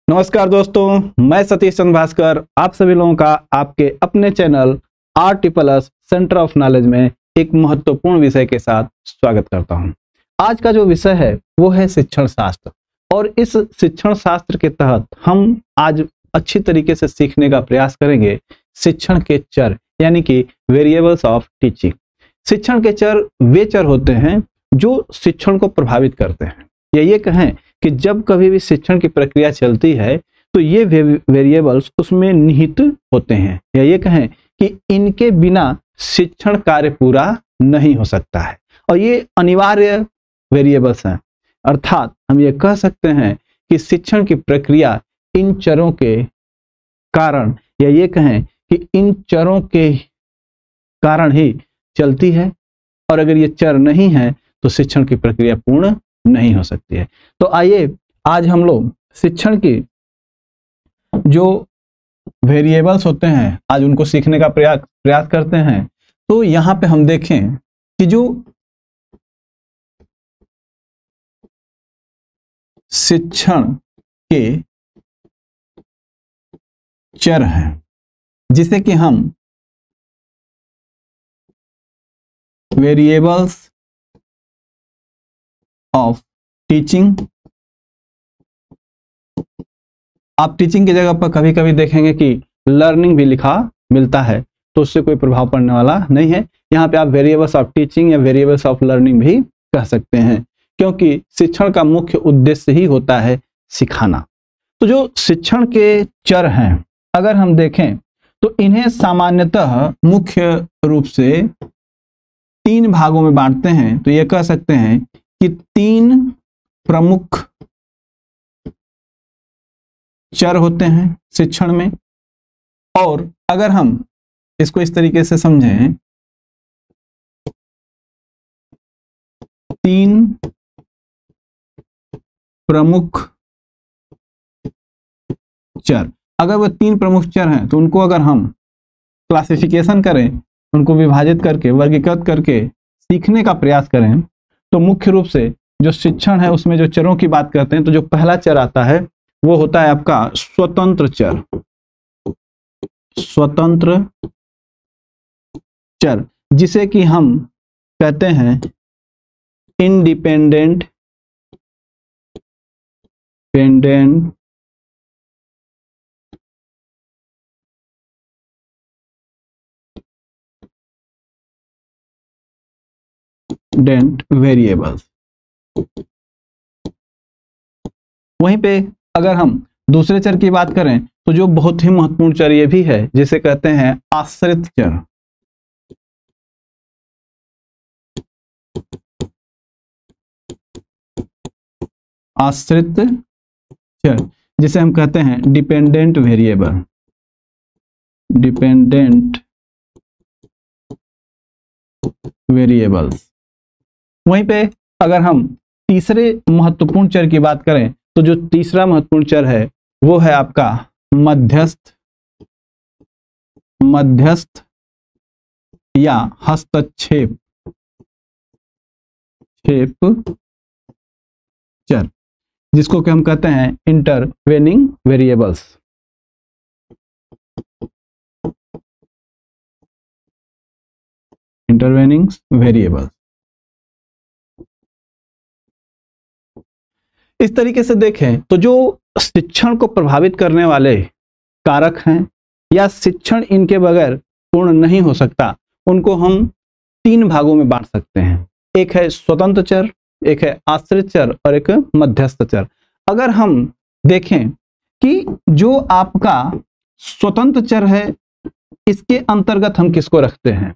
नमस्कार दोस्तों, मैं सतीश चंद्र भास्कर आप सभी लोगों का आपके अपने channel RT+ centre of knowledge में एक महत्वपूर्ण विषय के साथ स्वागत करता हूं। आज का जो विषय है वो है शिक्षण शास्त्र और इस शिक्षण शास्त्र के तहत हम आज अच्छी तरीके से सीखने का प्रयास करेंगे शिक्षण के चर यानी कि वेरिएबल्स ऑफ टीचिंग। शिक्षण के चर वे चर होते हैं जो शिक्षण को प्रभावित करते हैं या ये कहें कि जब कभी भी शिक्षण की प्रक्रिया चलती है तो ये वेरिएबल्स उसमें निहित होते हैं या ये कहें कि इनके बिना शिक्षण कार्य पूरा नहीं हो सकता है और ये अनिवार्य वेरिएबल्स हैं। अर्थात हम ये कह सकते हैं कि शिक्षण की प्रक्रिया इन चरों के कारण या ये कहें कि इन चरों के कारण ही चलती है और अगर ये चर नहीं है तो शिक्षण की प्रक्रिया पूर्ण नहीं हो सकती है। तो आइए आज हम लोग शिक्षण की जो वेरिएबल्स होते हैं आज उनको सीखने का प्रयास करते हैं। तो यहाँ पे हम देखें कि जो शिक्षण के चर हैं जिसे कि हम वेरिएबल्स ऑफ टीचिंग, आप टीचिंग की जगह पर कभी कभी देखेंगे कि लर्निंग भी लिखा मिलता है तो उससे कोई प्रभाव पड़ने वाला नहीं है। यहाँ पे आप वेरिएबल्स ऑफ टीचिंग या वेरिएबल्स ऑफ लर्निंग भी कह सकते हैं क्योंकि शिक्षण का मुख्य उद्देश्य ही होता है सिखाना। तो जो शिक्षण के चर हैं अगर हम देखें तो इन्हें सामान्यतः मुख्य रूप से 3 भागों में बांटते हैं। तो ये कह सकते हैं कि 3 प्रमुख चर होते हैं शिक्षण में और अगर हम इसको इस तरीके से समझें 3 प्रमुख चर, अगर वो 3 प्रमुख चर हैं तो उनको अगर हम क्लासिफिकेशन करें, उनको विभाजित करके वर्गीकृत करके सीखने का प्रयास करें तो मुख्य रूप से जो शिक्षण है उसमें जो चरों की बात करते हैं तो जो पहला चर आता है वो होता है आपका स्वतंत्र चर। स्वतंत्र चर जिसे कि हम कहते हैं इंडिपेंडेंट वेरिएबल्स। वहीं पे अगर हम दूसरे चर की बात करें तो जो बहुत ही महत्वपूर्ण चर ये भी है जिसे कहते हैं आश्रित चर। आश्रित चर जिसे हम कहते हैं डिपेंडेंट वेरिएबल। Dependent variables. वहीं पे अगर हम तीसरे महत्वपूर्ण चर की बात करें तो जो तीसरा महत्वपूर्ण चर है वो है आपका मध्यस्थ या हस्तक्षेप चर जिसको कि हम कहते हैं इंटरवेनिंग वेरिएबल्स। Intervening variables. इस तरीके से देखें तो जो शिक्षण को प्रभावित करने वाले कारक हैं या शिक्षण इनके बगैर पूर्ण नहीं हो सकता उनको हम 3 भागों में बांट सकते हैं। एक है स्वतंत्र चर, एक है आश्रित चर और एक मध्यस्थ चर। अगर हम देखें कि जो आपका स्वतंत्र चर है इसके अंतर्गत हम किसको रखते हैं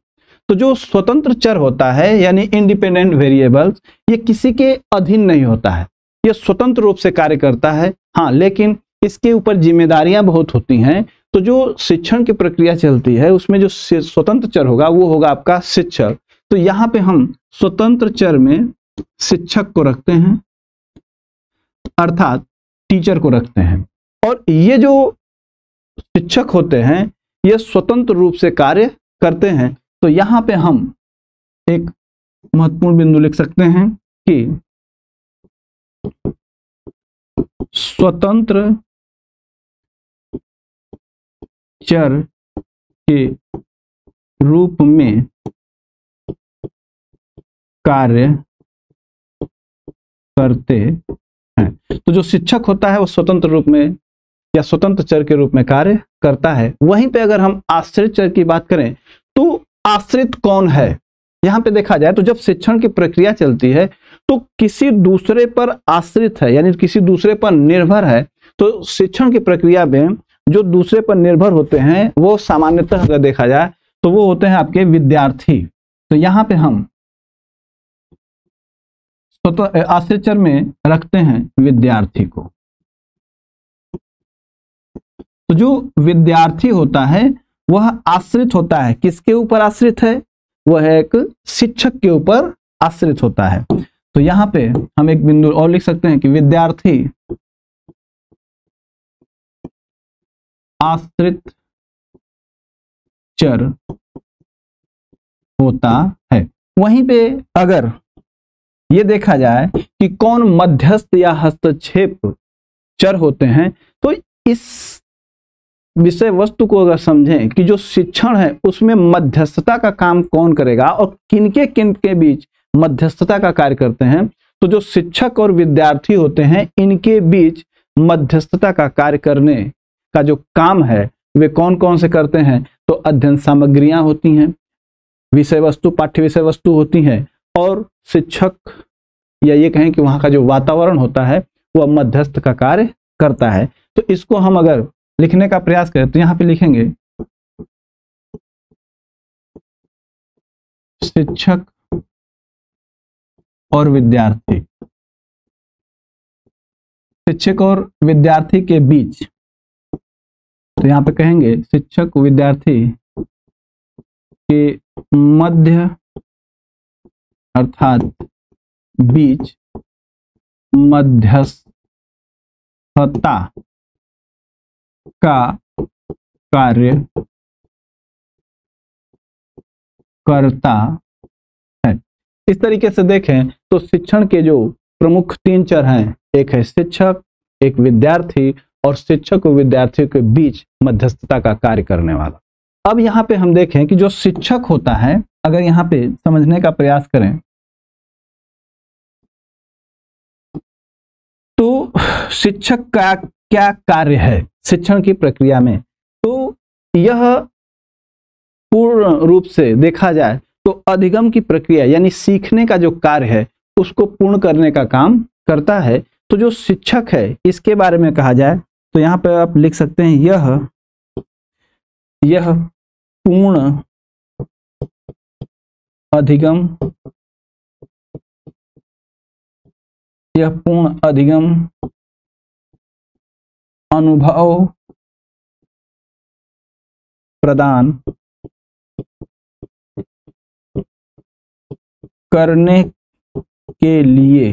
तो जो स्वतंत्र चर होता है यानी इंडिपेंडेंट वेरिएबल्स ये किसी के अधीन नहीं होता है, ये स्वतंत्र रूप से कार्य करता है। हाँ, लेकिन इसके ऊपर जिम्मेदारियां बहुत होती हैं। तो जो शिक्षण की प्रक्रिया चलती है उसमें जो स्वतंत्र चर होगा वो होगा आपका शिक्षक। तो यहाँ पे हम स्वतंत्र चर में शिक्षक को रखते हैं अर्थात टीचर को रखते हैं और ये जो शिक्षक होते हैं ये स्वतंत्र रूप से कार्य करते हैं। तो यहाँ पे हम एक महत्वपूर्ण बिंदु लिख सकते हैं कि स्वतंत्र चर के रूप में कार्य करते हैं। तो जो शिक्षक होता है वो स्वतंत्र रूप में या स्वतंत्र चर के रूप में कार्य करता है। वहीं पे अगर हम आश्रित चर की बात करें तो आश्रित कौन है? यहां पे देखा जाए तो जब शिक्षण की प्रक्रिया चलती है तो किसी दूसरे पर आश्रित है, यानी किसी दूसरे पर निर्भर है। तो शिक्षण की प्रक्रिया में जो दूसरे पर निर्भर होते हैं वो सामान्यतः अगर देखा जाए तो वो होते हैं आपके विद्यार्थी। तो यहां पे हम आश्रित चर में रखते हैं विद्यार्थी को। तो जो विद्यार्थी होता है वह आश्रित होता है। किसके ऊपर आश्रित है? वह एक शिक्षक के ऊपर आश्रित होता है। तो यहां पे हम एक बिंदु और लिख सकते हैं कि विद्यार्थी आश्रित चर होता है। वहीं पे अगर ये देखा जाए कि कौन मध्यस्थ या हस्तक्षेप चर होते हैं तो इस विषय वस्तु को अगर समझें कि जो शिक्षण है उसमें मध्यस्थता का काम कौन करेगा और किनके बीच मध्यस्थता का कार्य करते हैं, तो जो शिक्षक और विद्यार्थी होते हैं इनके बीच मध्यस्थता का कार्य करने का जो काम है वे कौन कौन से करते हैं? तो अध्ययन सामग्रियां होती हैं, विषय वस्तु पाठ्य विषय वस्तु होती हैं, और शिक्षक या ये कहें कि वहां का जो वातावरण होता है वह मध्यस्थ का कार्य करता है। तो इसको हम अगर लिखने का प्रयास करें तो यहां पे लिखेंगे शिक्षक और विद्यार्थी। शिक्षक और विद्यार्थी के बीच, तो यहां पे कहेंगे शिक्षक विद्यार्थी के मध्य अर्थात बीच मध्यस्थता का कार्य करता है। इस तरीके से देखें तो शिक्षण के जो प्रमुख तीन चर हैं, एक है शिक्षक, एक विद्यार्थी और शिक्षक और विद्यार्थी के बीच मध्यस्थता का कार्य करने वाला। अब यहाँ पे हम देखें कि जो शिक्षक होता है, अगर यहाँ पे समझने का प्रयास करें तो शिक्षक का क्या कार्य है शिक्षण की प्रक्रिया में, तो यह पूर्ण रूप से देखा जाए तो अधिगम की प्रक्रिया यानी सीखने का जो कार्य है उसको पूर्ण करने का काम करता है। तो जो शिक्षक है इसके बारे में कहा जाए तो यहाँ पे आप लिख सकते हैं यह पूर्ण अधिगम, यह पूर्ण अधिगम अनुभव प्रदान करने के लिए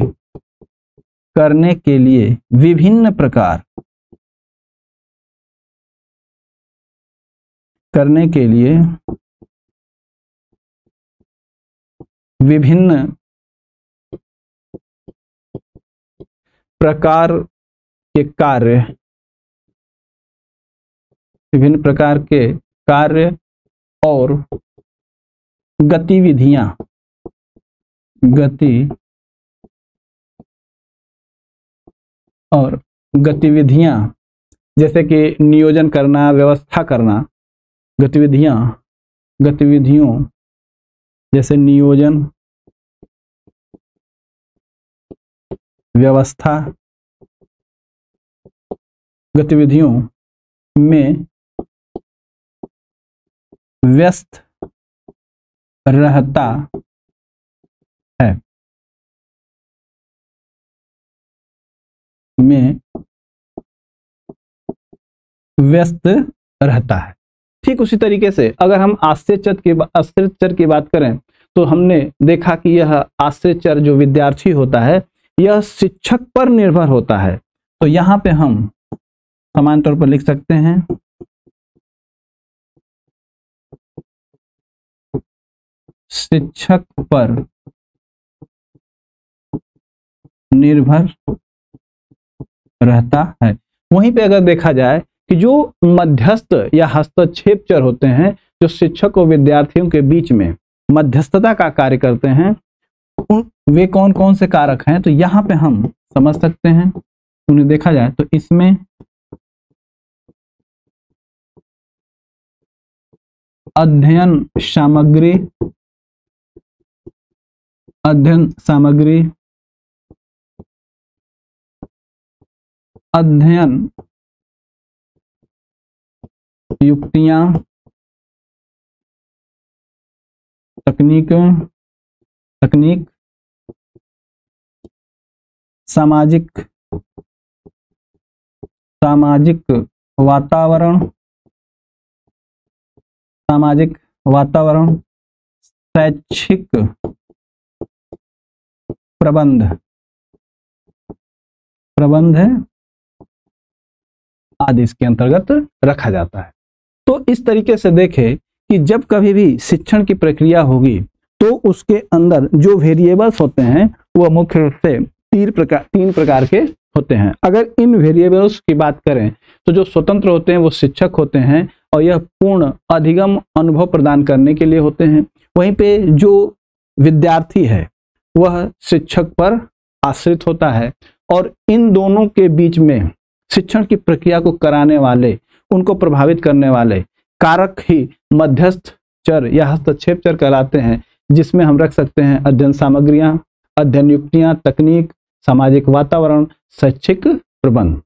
विभिन्न प्रकार विभिन्न प्रकार के कार्य और गतिविधियां जैसे कि नियोजन करना, व्यवस्था करना, गतिविधियों जैसे नियोजन, व्यवस्था, गतिविधियों में व्यस्त रहता है, ठीक उसी तरीके से अगर हम आश्रित चर की बात करें तो हमने देखा कि यह आश्रित चर जो विद्यार्थी होता है यह शिक्षक पर निर्भर होता है। तो यहां पे हम समान तौर पर लिख सकते हैं शिक्षक पर निर्भर रहता है। वहीं पे अगर देखा जाए कि जो मध्यस्थ या हस्तक्षेप चर होते हैं, जो शिक्षक और विद्यार्थियों के बीच में मध्यस्थता का कार्य करते हैं, वे कौन कौन से कारक हैं, तो यहाँ पे हम समझ सकते हैं। उन्हें देखा जाए तो इसमें अध्ययन सामग्री, अध्ययन युक्तियां, तकनीक, सामाजिक वातावरण, शैक्षिक प्रबंध आदि इसके अंतर्गत रखा जाता है। तो इस तरीके से देखें कि जब कभी भी शिक्षण की प्रक्रिया होगी तो उसके अंदर जो वेरिएबल्स होते हैं वह मुख्य रूप से तीन प्रकार के होते हैं। अगर इन वेरिएबल्स की बात करें तो जो स्वतंत्र होते हैं वो शिक्षक होते हैं और यह पूर्ण अधिगम अनुभव प्रदान करने के लिए होते हैं। वहीं पे जो विद्यार्थी है वह शिक्षक पर आश्रित होता है और इन दोनों के बीच में शिक्षण की प्रक्रिया को कराने वाले, उनको प्रभावित करने वाले कारक ही मध्यस्थ चर या हस्तक्षेप चर कहलाते हैं, जिसमें हम रख सकते हैं अध्ययन सामग्रियां, अध्ययन युक्तियां, तकनीक, सामाजिक वातावरण, शैक्षिक प्रबंध।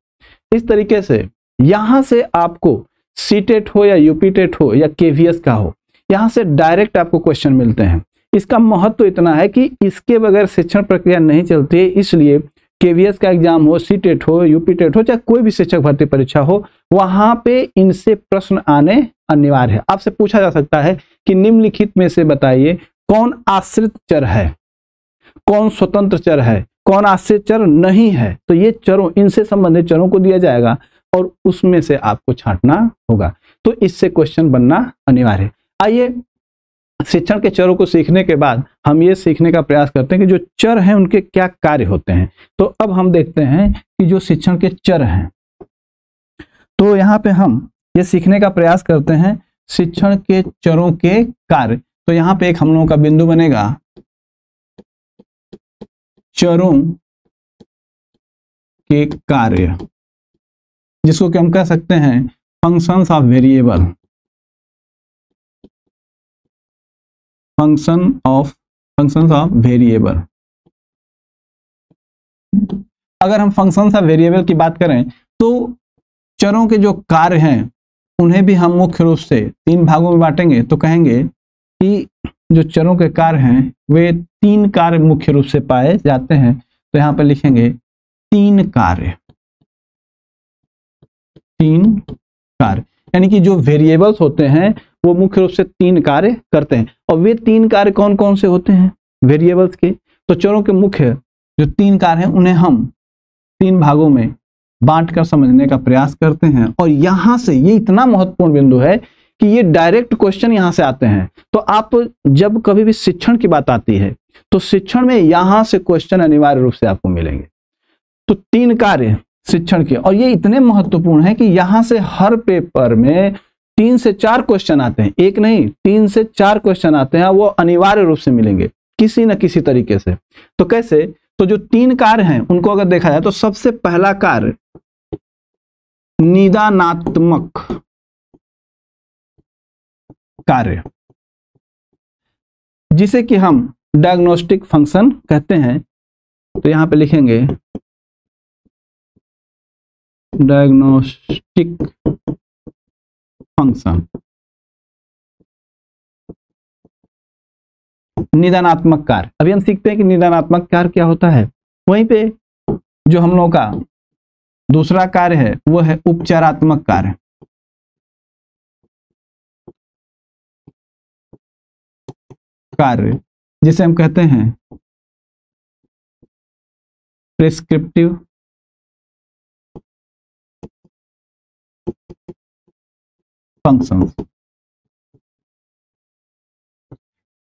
इस तरीके से यहां से आपको सीटेट हो या यूपीटेट हो या केवीएस का हो, यहां से डायरेक्ट आपको क्वेश्चन मिलते हैं। इसका महत्व तो इतना है कि इसके बगैर शिक्षण प्रक्रिया नहीं चलती है, इसलिए केवीएस का एग्जाम हो, सीटेट हो, यूपीटेट हो, चाहे कोई भी शिक्षक भर्ती परीक्षा हो, वहां पे इनसे प्रश्न आने अनिवार्य है। आपसे पूछा जा सकता है कि निम्नलिखित में से बताइए कौन आश्रित चर है, कौन स्वतंत्र चर है, कौन आश्रित चर नहीं है। तो ये चरों, इनसे संबंधित चरों को दिया जाएगा और उसमें से आपको छांटना होगा। तो इससे क्वेश्चन बनना अनिवार्य है। आइए शिक्षण के चरों को सीखने के बाद हम ये सीखने का प्रयास करते हैं कि जो चर हैं उनके क्या कार्य होते हैं। तो अब हम देखते हैं कि जो शिक्षण के चर हैं, तो यहाँ पे हम ये सीखने का प्रयास करते हैं शिक्षण के चरों के कार्य। तो यहाँ पे एक हम लोगों का बिंदु बनेगा चरों के कार्य, जिसको कि हम कह सकते हैं functions of variable, functions of variable. अगर हम फंक्शंस ऑफ वेरिएबल की बात करें तो चरों के जो कार्य हैं उन्हें भी हम मुख्य रूप से तीन भागों में बांटेंगे। तो कहेंगे कि जो चरों के कार्य हैं वे तीन कार्य मुख्य रूप से पाए जाते हैं। तो यहाँ पर लिखेंगे तीन कार्य, यानी कि जो वेरिएबल्स होते हैं वो मुख्य रूप से तीन कार्य करते हैं। और वे तीन कार्य कौन कौन से होते हैं वेरिएबल्स के? तो चरों के मुख्य जो तीन कार्य हैं उन्हें हम तीन भागों में बांटकर समझने का प्रयास करते हैं। और यहां से ये इतना महत्वपूर्ण बिंदु है कि ये डायरेक्ट क्वेश्चन यहां से आते हैं। तो आप जब कभी भी शिक्षण की बात आती है तो शिक्षण में यहां से क्वेश्चन अनिवार्य रूप से आपको मिलेंगे। तो तीन कार्य शिक्षण के, और ये इतने महत्वपूर्ण है कि यहां से हर पेपर में 3 से 4 क्वेश्चन आते हैं, एक नहीं 3 से 4 क्वेश्चन आते हैं, वो अनिवार्य रूप से मिलेंगे किसी न किसी तरीके से। तो कैसे? तो जो तीन कार्य हैं उनको अगर देखा जाए तो सबसे पहला कार्य निदानात्मक कार्य, जिसे कि हम डायग्नोस्टिक फंक्शन कहते हैं। तो यहां पे लिखेंगे डायग्नोस्टिक फंक्शन, निदानात्मक कार्य। अभी हम सीखते हैं कि निदानात्मक कार्य क्या होता है। वहीं पे जो हम लोगों का दूसरा कार्य है वो है उपचारात्मक कार्य। जिसे हम कहते हैं प्रिस्क्रिप्टिव फंक्शंस,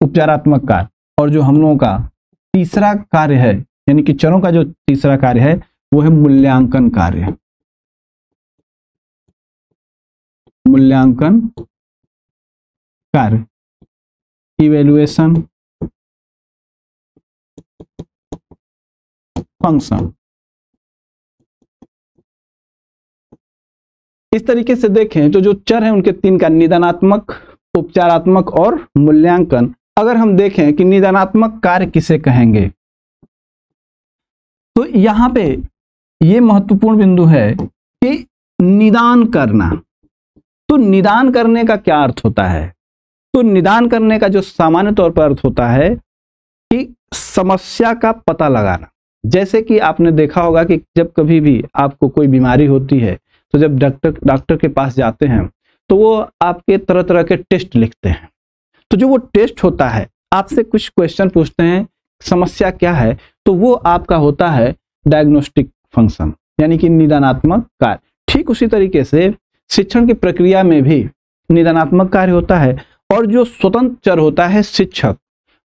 उपचारात्मक कार्य। और जो हम लोगों का तीसरा कार्य है, यानी कि चरों का जो तीसरा कार्य है वो है मूल्यांकन कार्य। मूल्यांकन कार्य, इवेल्युएशन फंक्शन। इस तरीके से देखें तो जो चर हैं उनके तीन का, निदानात्मक, उपचारात्मक और मूल्यांकन। अगर हम देखें कि निदानात्मक कार्य किसे कहेंगे, तो यहां पे ये महत्वपूर्ण बिंदु है कि निदान करना। तो निदान करने का क्या अर्थ होता है? तो निदान करने का जो सामान्य तौर पर अर्थ होता है कि समस्या का पता लगाना। जैसे कि आपने देखा होगा कि जब कभी भी आपको कोई बीमारी होती है तो जब डॉक्टर के पास जाते हैं तो वो आपके तरह तरह के टेस्ट लिखते हैं। तो जो वो टेस्ट होता है, आपसे कुछ क्वेश्चन पूछते हैं, समस्या क्या है, तो वो आपका होता है डायग्नोस्टिक फंक्शन, यानी कि निदानात्मक कार्य। ठीक उसी तरीके से शिक्षण की प्रक्रिया में भी निदानात्मक कार्य होता है। और जो स्वतंत्र चर होता है शिक्षक,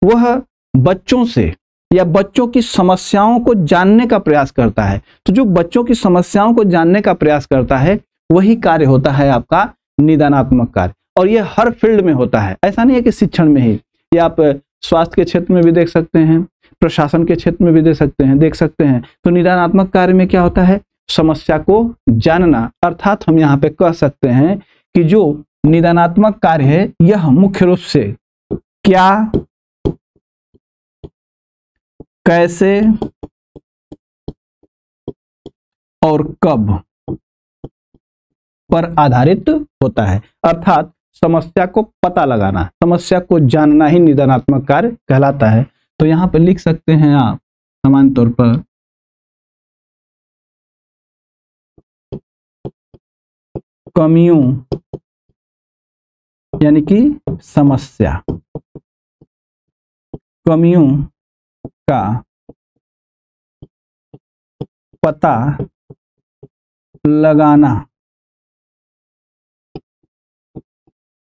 वह बच्चों से या बच्चों की समस्याओं को जानने का प्रयास करता है। तो जो बच्चों की समस्याओं को जानने का प्रयास करता है वही कार्य होता है आपका निदानात्मक कार्य। और ये हर फील्ड में होता है, ऐसा नहीं है कि शिक्षण में ही। ये आप स्वास्थ्य के क्षेत्र में भी देख सकते हैं, प्रशासन के क्षेत्र में भी देख सकते हैं। तो निदानात्मक कार्य में क्या होता है? समस्या को जानना। अर्थात हम यहाँ पे कह सकते हैं कि जो निदानात्मक कार्य है यह मुख्य रूप से क्या, कैसे और कब पर आधारित होता है। अर्थात समस्या को पता लगाना, समस्या को जानना ही निदानात्मक कार्य कहलाता है। तो यहां पर लिख सकते हैं आप सामान्य तौर पर कमियों यानी कि समस्या, कमियों का पता लगाना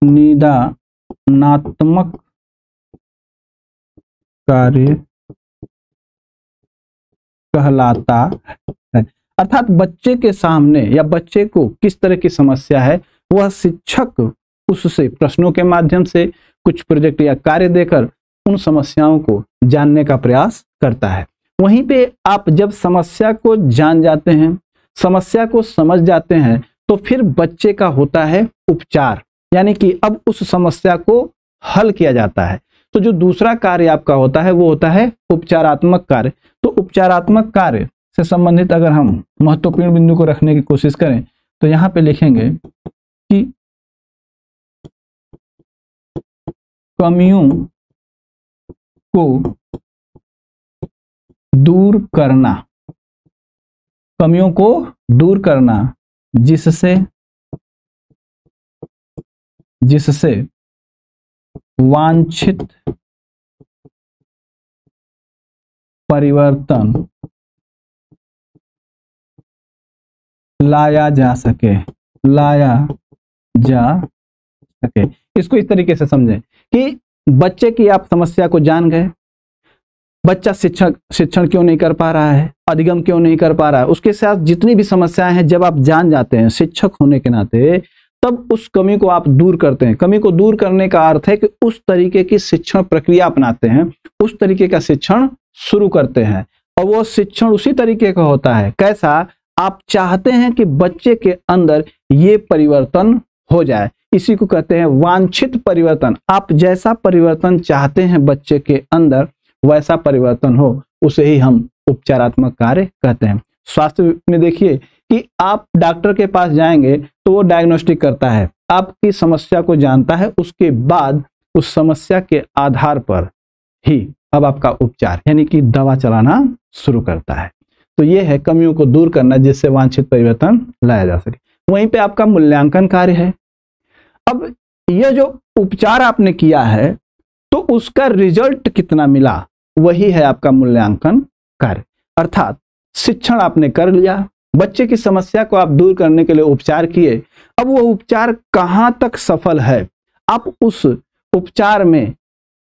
निदानात्मक कार्य कहलाता है। अर्थात बच्चे के सामने या बच्चे को किस तरह की समस्या है, वह शिक्षक उससे प्रश्नों के माध्यम से, कुछ प्रोजेक्ट या कार्य देकर उन समस्याओं को जानने का प्रयास करता है। वहीं पे आप जब समस्या को जान जाते हैं, समस्या को समझ जाते हैं, तो फिर बच्चे का होता है उपचार, यानी कि अब उस समस्या को हल किया जाता है। तो जो दूसरा कार्य आपका होता है वो होता है उपचारात्मक कार्य। तो उपचारात्मक कार्य से संबंधित अगर हम महत्वपूर्ण बिंदु को रखने की कोशिश करें तो यहाँ पे लिखेंगे कि कमियों को दूर करना, कमियों को दूर करना जिससे वांछित परिवर्तन लाया जा सके। इसको इस तरीके से समझें कि बच्चे की आप समस्या को जान गए, बच्चा शिक्षण क्यों नहीं कर पा रहा है, अधिगम क्यों नहीं कर पा रहा है, उसके साथ जितनी भी समस्याएं हैं जब आप जान जाते हैं शिक्षक होने के नाते, तब उस कमी को आप दूर करते हैं। कमी को दूर करने का अर्थ है कि उस तरीके की शिक्षण प्रक्रिया अपनाते हैं, उस तरीके का शिक्षण शुरू करते हैं। और वो शिक्षण उसी तरीके का होता है, कैसा आप चाहते हैं कि बच्चे के अंदर ये परिवर्तन हो जाए। इसी को कहते हैं वांछित परिवर्तन। आप जैसा परिवर्तन चाहते हैं बच्चे के अंदर, वैसा परिवर्तन हो, उसे ही हम उपचारात्मक कार्य कहते हैं। स्वास्थ्य में देखिए कि आप डॉक्टर के पास जाएंगे तो वो डायग्नोस्टिक करता है, आपकी समस्या को जानता है, उसके बाद उस समस्या के आधार पर ही अब आपका उपचार यानी कि दवा चलाना शुरू करता है। तो ये है कमियों को दूर करना जिससे वांछित परिवर्तन लाया जा सके। वहीं पे आपका मूल्यांकन कार्य है। अब यह जो उपचार आपने किया है तो उसका रिजल्ट कितना मिला, वही है आपका मूल्यांकन कार्य। अर्थात शिक्षण आपने कर लिया, बच्चे की समस्या को आप दूर करने के लिए उपचार किए, अब वो उपचार कहां तक सफल है, आप उस उपचार में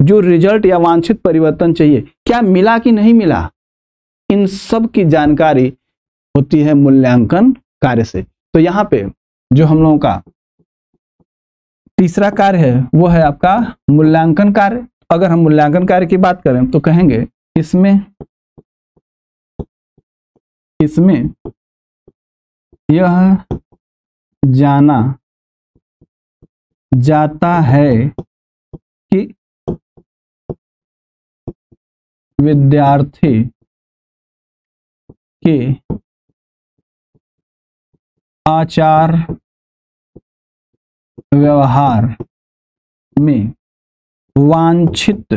जो रिजल्ट या वांछित परिवर्तन चाहिए क्या मिला कि नहीं मिला, इन सब की जानकारी होती है मूल्यांकन कार्य से। तो यहाँ पे जो हम लोगों का तीसरा कार्य है वो है आपका मूल्यांकन कार्य। अगर हम मूल्यांकन कार्य की बात करें तो कहेंगे इसमें यह जाना जाता है कि विद्यार्थी के आचार व्यवहार में वांछित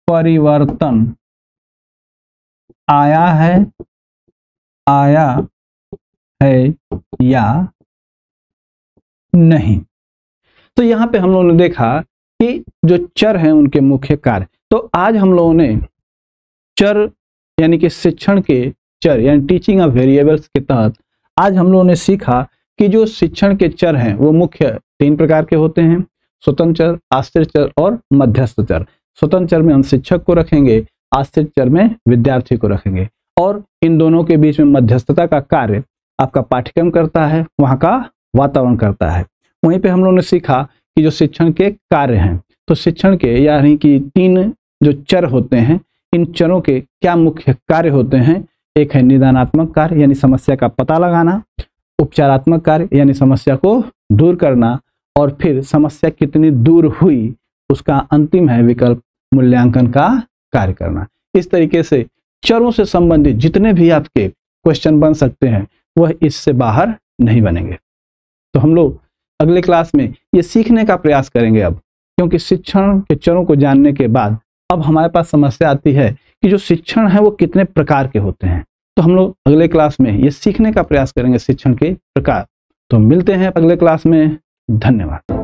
परिवर्तन आया है या नहीं। तो यहां पे हम लोगों ने देखा कि जो चर हैं उनके मुख्य कार्य। तो आज हम लोगों ने चर यानी कि शिक्षण के चर यानी टीचिंग ऑफ वेरिएबल्स के तहत आज हम लोगों ने सीखा कि जो शिक्षण के चर हैं वो मुख्य 3 प्रकार के होते हैं, स्वतंत्र चर, आश्रित चर और मध्यस्थ चर। स्वतंत्र चर में हम शिक्षक को रखेंगे, आश्रित चर में विद्यार्थी को रखेंगे, और इन दोनों के बीच में मध्यस्थता का कार्य आपका पाठ्यक्रम करता है, वहाँ का वातावरण करता है। वहीं पे हम लोगों ने सीखा कि जो शिक्षण के कार्य हैं, तो शिक्षण के यानी कि 3 जो चर होते हैं, इन चरों के क्या मुख्य कार्य होते हैं। एक है निदानात्मक कार्य यानी समस्या का पता लगाना, उपचारात्मक कार्य यानी समस्या को दूर करना, और फिर समस्या कितनी दूर हुई उसका अंतिम है विकल्प मूल्यांकन का कार्य करना। इस तरीके से चरों से संबंधित जितने भी आपके क्वेश्चन बन सकते हैं वह इससे बाहर नहीं बनेंगे। तो हम लोग अगले क्लास में ये सीखने का प्रयास करेंगे अब, क्योंकि शिक्षण के चरों को जानने के बाद अब हमारे पास समस्या आती है कि जो शिक्षण है वो कितने प्रकार के होते हैं। तो हम लोग अगले क्लास में ये सीखने का प्रयास करेंगे शिक्षण के प्रकार। तो मिलते हैं अगले क्लास में। धन्यवाद।